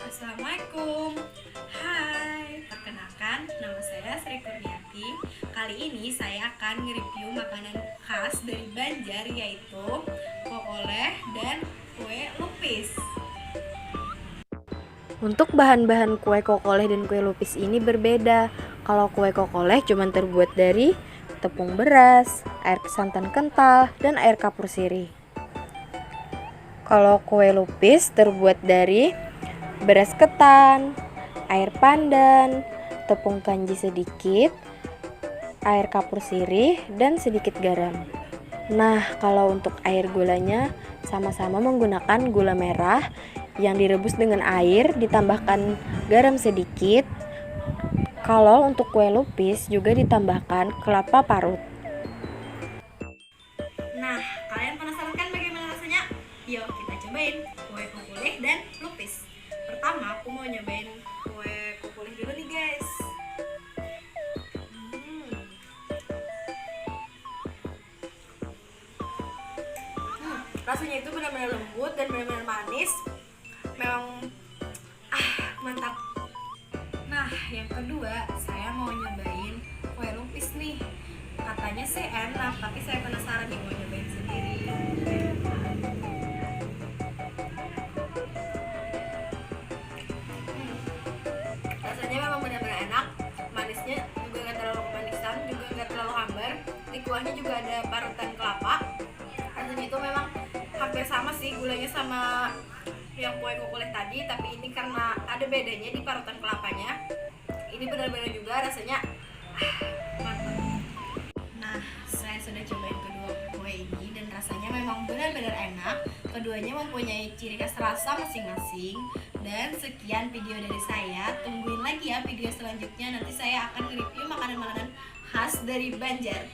Assalamualaikum. Hai, perkenalkan nama saya Sri Kurniati. Kali ini saya akan nge-review makanan khas dari Banjar, yaitu kokoleh dan kue lupis. Untuk bahan-bahan kue kokoleh dan kue lupis ini berbeda. Kalau kue kokoleh cuma terbuat dari tepung beras, air santan kental, dan air kapur sirih. Kalau kue lupis terbuat dari beras ketan, air pandan, tepung kanji sedikit, air kapur sirih, dan sedikit garam. Nah, kalau untuk air gulanya sama-sama menggunakan gula merah yang direbus dengan air, ditambahkan garam sedikit. Kalau untuk kue lupis juga ditambahkan kelapa parut. Nah, kalian penasaran kan bagaimana rasanya? Yuk kita cobain kue kokoleh dan lupis. Pertama, aku mau nyobain kue kokoleh dulu nih guys. Rasanya itu benar-benar lembut dan benar-benar manis. Memang mantap. Nah, yang kedua saya mau nyobain kue lupis nih. Katanya sih enak, tapi saya penasaran nih mau nyobain sendiri. Rasanya memang benar-benar enak. Manisnya juga nggak terlalu kemanisan, juga nggak terlalu hambar. Di kuahnya juga ada parutan kelapa. Rasanya itu memang hampir sama sih gulanya sama yang kue kokoleh tadi, tapi ini karena ada bedanya di parutan kelapanya. Ini benar-benar juga rasanya mantap. Nah, saya sudah cobain kedua kue ini dan rasanya memang benar-benar enak. Keduanya mempunyai ciri khas rasa masing-masing. Dan sekian video dari saya. Tungguin lagi ya video selanjutnya. Nanti saya akan nge-review makanan-makanan khas dari Banjar.